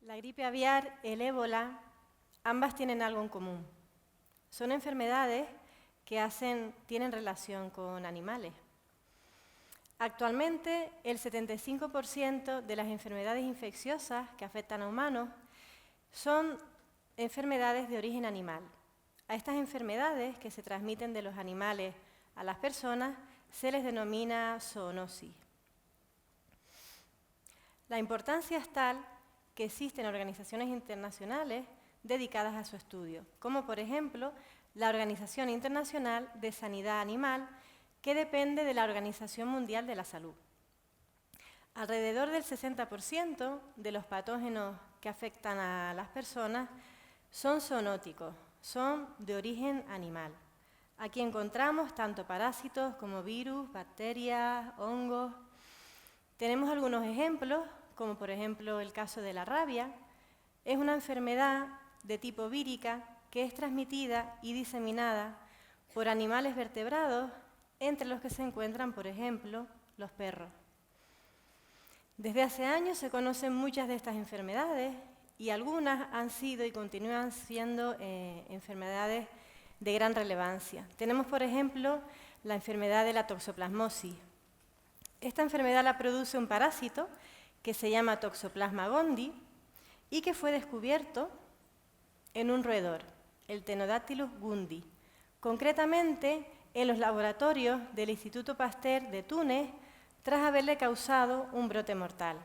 La gripe aviar, el ébola, ambas tienen algo en común. Son enfermedades que tienen relación con animales. Actualmente, el 75% de las enfermedades infecciosas que afectan a humanos son enfermedades de origen animal. A estas enfermedades, que se transmiten de los animales a las personas, se les denomina zoonosis. La importancia es tal que existen organizaciones internacionales dedicadas a su estudio, como por ejemplo la Organización Internacional de Sanidad Animal, que depende de la Organización Mundial de la Salud. Alrededor del 60% de los patógenos que afectan a las personas son zoonóticos, son de origen animal. Aquí encontramos tanto parásitos como virus, bacterias, hongos. Tenemos algunos ejemplos, como por ejemplo el caso de la rabia. Es una enfermedad de tipo vírica que es transmitida y diseminada por animales vertebrados, entre los que se encuentran, por ejemplo, los perros. Desde hace años se conocen muchas de estas enfermedades y algunas han sido y continúan siendo enfermedades de gran relevancia. Tenemos, por ejemplo, la enfermedad de la toxoplasmosis. Esta enfermedad la produce un parásito que se llama Toxoplasma gondii y que fue descubierto en un roedor, el Ctenodactylus gundi, concretamente en los laboratorios del Instituto Pasteur de Túnez, tras haberle causado un brote mortal.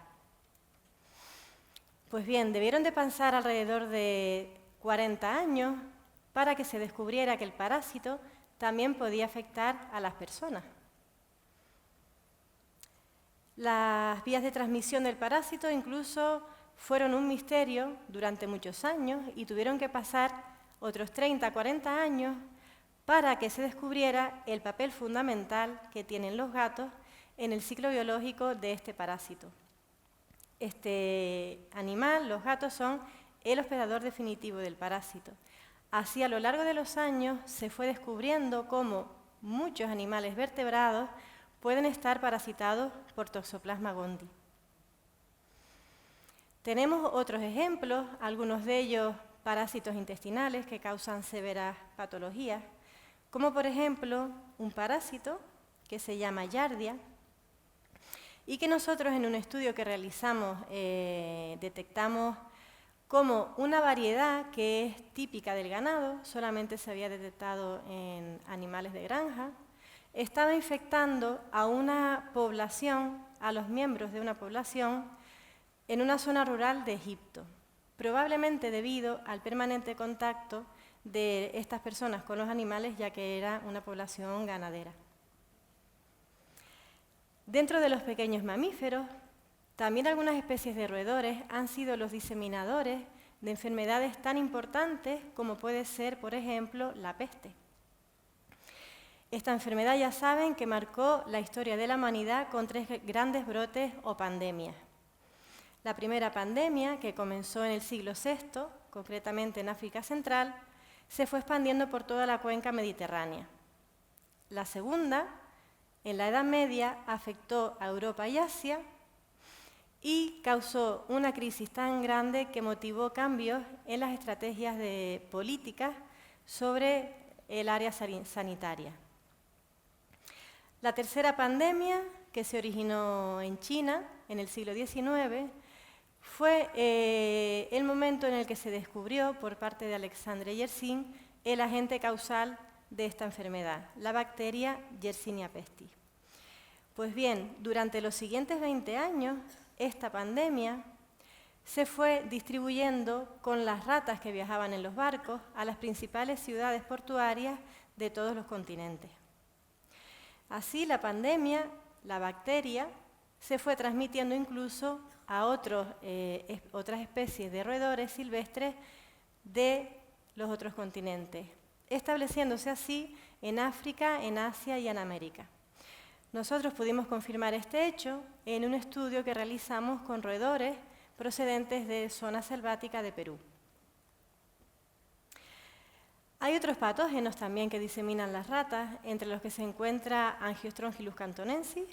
Pues bien, debieron de pasar alrededor de 40 años para que se descubriera que el parásito también podía afectar a las personas. Las vías de transmisión del parásito incluso fueron un misterio durante muchos años y tuvieron que pasar otros 30, 40 años para que se descubriera el papel fundamental que tienen los gatos en el ciclo biológico de este parásito. Este animal, los gatos, son el hospedador definitivo del parásito. Así, a lo largo de los años, se fue descubriendo cómo muchos animales vertebrados pueden estar parasitados por Toxoplasma gondii. Tenemos otros ejemplos, algunos de ellos parásitos intestinales que causan severas patologías, como por ejemplo un parásito que se llama Giardia y que nosotros en un estudio que realizamos detectamos como una variedad que es típica del ganado, solamente se había detectado en animales de granja, estaba infectando a una población, a los miembros de una población, en una zona rural de Egipto, probablemente debido al permanente contacto de estas personas con los animales, ya que era una población ganadera. Dentro de los pequeños mamíferos, también algunas especies de roedores han sido los diseminadores de enfermedades tan importantes como puede ser, por ejemplo, la peste. Esta enfermedad, ya saben, que marcó la historia de la humanidad con 3 grandes brotes o pandemias. La primera pandemia, que comenzó en el siglo VI, concretamente en África Central, se fue expandiendo por toda la cuenca mediterránea. La segunda, en la Edad Media, afectó a Europa y Asia y causó una crisis tan grande que motivó cambios en las estrategias de políticas sobre el área sanitaria. La tercera pandemia, que se originó en China en el siglo XIX, fue el momento en el que se descubrió por parte de Alexandre Yersin el agente causal de esta enfermedad, la bacteria Yersinia pestis. Pues bien, durante los siguientes 20 años, esta pandemia se fue distribuyendo con las ratas que viajaban en los barcos a las principales ciudades portuarias de todos los continentes. Así, la pandemia, la bacteria, se fue transmitiendo incluso a otras especies de roedores silvestres de los otros continentes, estableciéndose así en África, en Asia y en América. Nosotros pudimos confirmar este hecho en un estudio que realizamos con roedores procedentes de zona selvática de Perú. Hay otros patógenos también que diseminan las ratas, entre los que se encuentra Angiostrongylus cantonensis,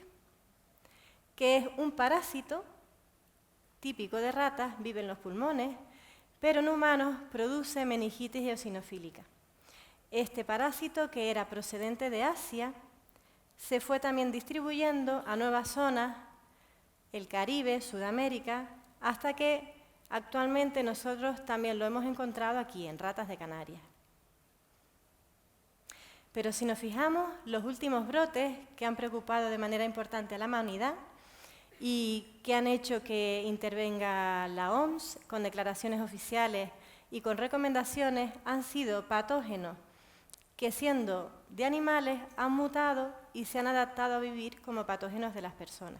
que es un parásito típico de ratas, vive en los pulmones, pero en humanos produce meningitis eosinofílica. Este parásito, que era procedente de Asia, se fue también distribuyendo a nuevas zonas, el Caribe, Sudamérica, hasta que actualmente nosotros también lo hemos encontrado aquí, en ratas de Canarias. Pero si nos fijamos, los últimos brotes que han preocupado de manera importante a la humanidad y que han hecho que intervenga la OMS con declaraciones oficiales y con recomendaciones han sido patógenos que, siendo de animales, han mutado y se han adaptado a vivir como patógenos de las personas.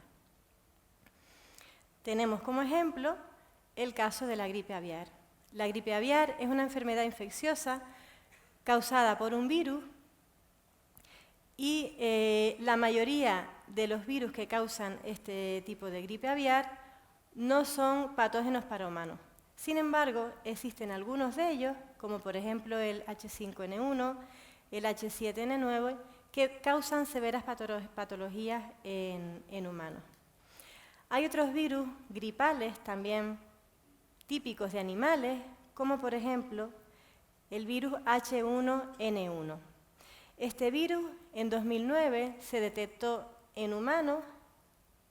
Tenemos como ejemplo el caso de la gripe aviar. La gripe aviar es una enfermedad infecciosa causada por un virus y la mayoría de los virus que causan este tipo de gripe aviar no son patógenos para humanos. Sin embargo, existen algunos de ellos, como por ejemplo el H5N1, el H7N9, que causan severas patologías en humanos. Hay otros virus gripales también típicos de animales, como por ejemplo el virus H1N1. Este virus en 2009 se detectó en humanos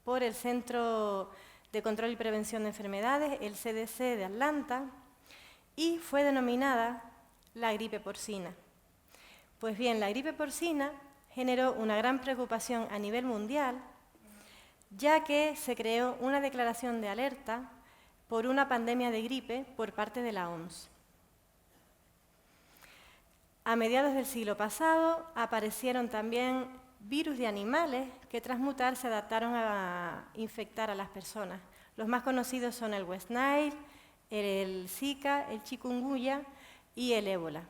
por el Centro de Control y Prevención de Enfermedades, el CDC de Atlanta, y fue denominada la gripe porcina. Pues bien, la gripe porcina generó una gran preocupación a nivel mundial, ya que se creó una declaración de alerta por una pandemia de gripe por parte de la OMS. A mediados del siglo pasado aparecieron también virus de animales que tras mutar se adaptaron a infectar a las personas. Los más conocidos son el West Nile, el Zika, el chikungunya y el ébola.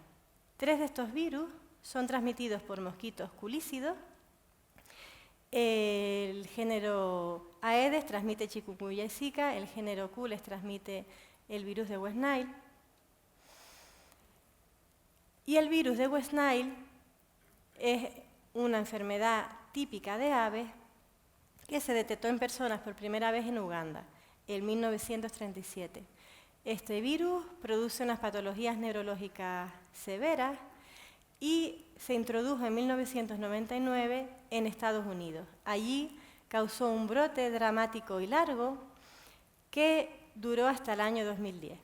3 de estos virus son transmitidos por mosquitos culícidos. El género Aedes transmite chikungunya y Zika, el género Cules transmite el virus de West Nile. Y el virus de West Nile es una enfermedad típica de aves que se detectó en personas por primera vez en Uganda, en 1937. Este virus produce unas patologías neurológicas severas y se introdujo en 1999 en Estados Unidos. Allí causó un brote dramático y largo que duró hasta el año 2010.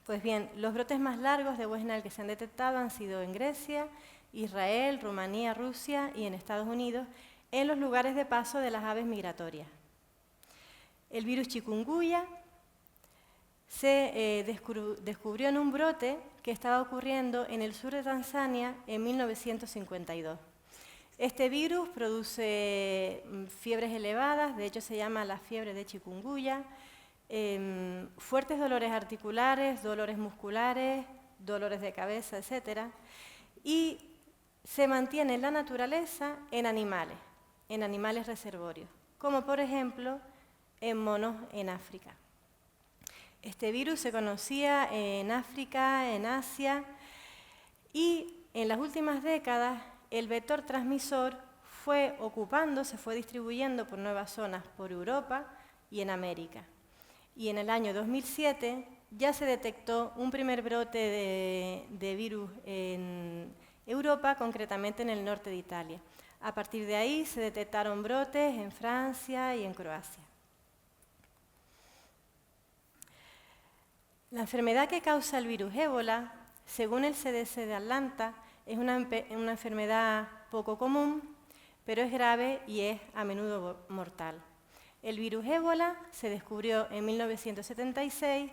Pues bien, los brotes más largos de West Nile que se han detectado han sido en Grecia, Israel, Rumanía, Rusia y en Estados Unidos, en los lugares de paso de las aves migratorias. El virus chikungunya se descubrió en un brote que estaba ocurriendo en el sur de Tanzania en 1952. Este virus produce fiebres elevadas, de hecho se llama la fiebre de chikungunya, fuertes dolores articulares, dolores musculares, dolores de cabeza, etc. Y se mantiene en la naturaleza en animales reservorios, como por ejemplo en monos en África. Este virus se conocía en África, en Asia, y en las últimas décadas el vector transmisor se fue distribuyendo por nuevas zonas por Europa y en América. Y en el año 2007 ya se detectó un primer brote de virus en Europa, concretamente en el norte de Italia. A partir de ahí se detectaron brotes en Francia y en Croacia. La enfermedad que causa el virus ébola, según el CDC de Atlanta, es una enfermedad poco común, pero es grave y es a menudo mortal. El virus ébola se descubrió en 1976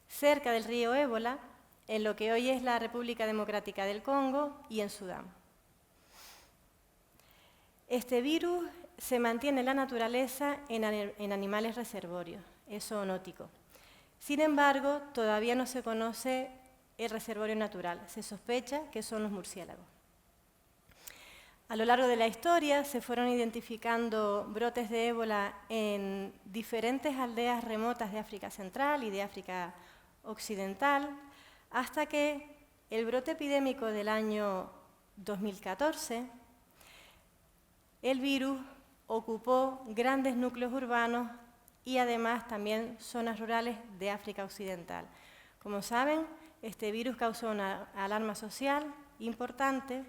cerca del río Ébola, en lo que hoy es la República Democrática del Congo y en Sudán. Este virus se mantiene en la naturaleza en animales reservorios, es zoonótico. Sin embargo, todavía no se conoce el reservorio natural, se sospecha que son los murciélagos. A lo largo de la historia se fueron identificando brotes de ébola en diferentes aldeas remotas de África Central y de África Occidental, hasta que el brote epidémico del año 2014, el virus ocupó grandes núcleos urbanos y además también zonas rurales de África Occidental. Como saben, este virus causó una alarma social importante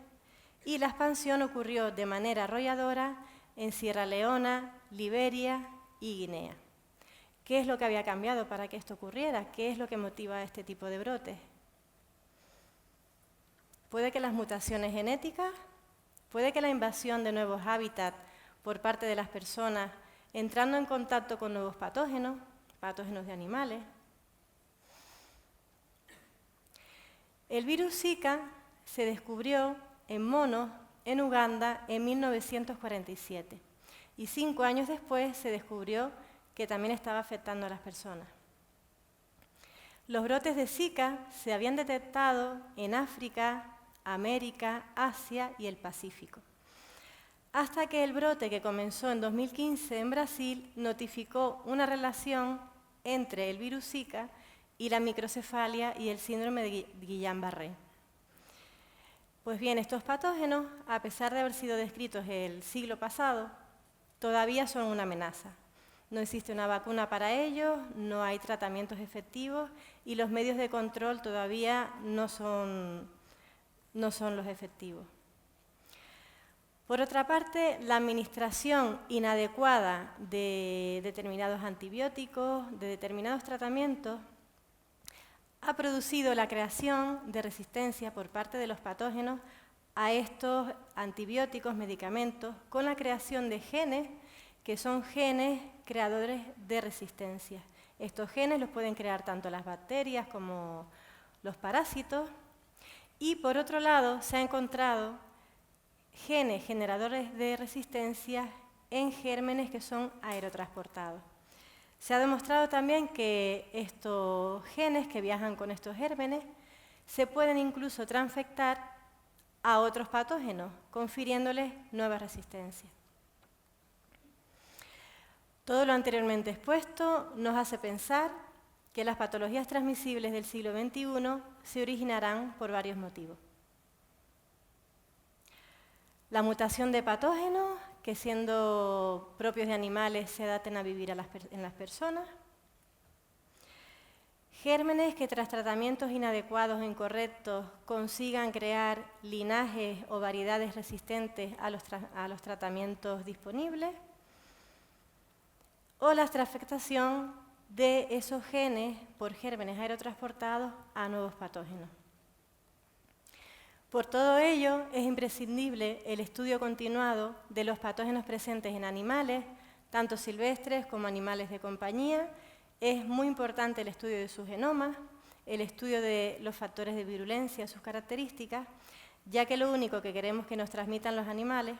y la expansión ocurrió de manera arrolladora en Sierra Leona, Liberia y Guinea. ¿Qué es lo que había cambiado para que esto ocurriera? ¿Qué es lo que motiva este tipo de brotes? Puede que las mutaciones genéticas, puede que la invasión de nuevos hábitats por parte de las personas, entrando en contacto con nuevos patógenos de animales. El virus Zika se descubrió en monos en Uganda en 1947 y 5 años después se descubrió que también estaba afectando a las personas. Los brotes de Zika se habían detectado en África, América, Asia y el Pacífico, hasta que el brote que comenzó en 2015 en Brasil notificó una relación entre el virus Zika y la microcefalia y el síndrome de Guillain-Barré. Pues bien, estos patógenos, a pesar de haber sido descritos el siglo pasado, todavía son una amenaza. No existe una vacuna para ellos, no hay tratamientos efectivos y los medios de control todavía no son los efectivos. Por otra parte, la administración inadecuada de determinados antibióticos, de determinados tratamientos, ha producido la creación de resistencia por parte de los patógenos a estos antibióticos, medicamentos, con la creación de genes que son genes creadores de resistencia. Estos genes los pueden crear tanto las bacterias como los parásitos. Y por otro lado, se ha encontrado genes generadores de resistencia en gérmenes que son aerotransportados. Se ha demostrado también que estos genes que viajan con estos gérmenes se pueden incluso transfectar a otros patógenos, confiriéndoles nuevas resistencias. Todo lo anteriormente expuesto nos hace pensar que las patologías transmisibles del siglo XXI se originarán por varios motivos. La mutación de patógenos, que siendo propios de animales se adapten a vivir en las personas. Gérmenes que tras tratamientos inadecuados o incorrectos consigan crear linajes o variedades resistentes a los tratamientos disponibles. O la transfectación de esos genes por gérmenes aerotransportados a nuevos patógenos. Por todo ello, es imprescindible el estudio continuado de los patógenos presentes en animales, tanto silvestres como animales de compañía. Es muy importante el estudio de sus genomas, el estudio de los factores de virulencia, sus características, ya que lo único que queremos que nos transmitan los animales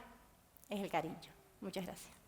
es el cariño. Muchas gracias.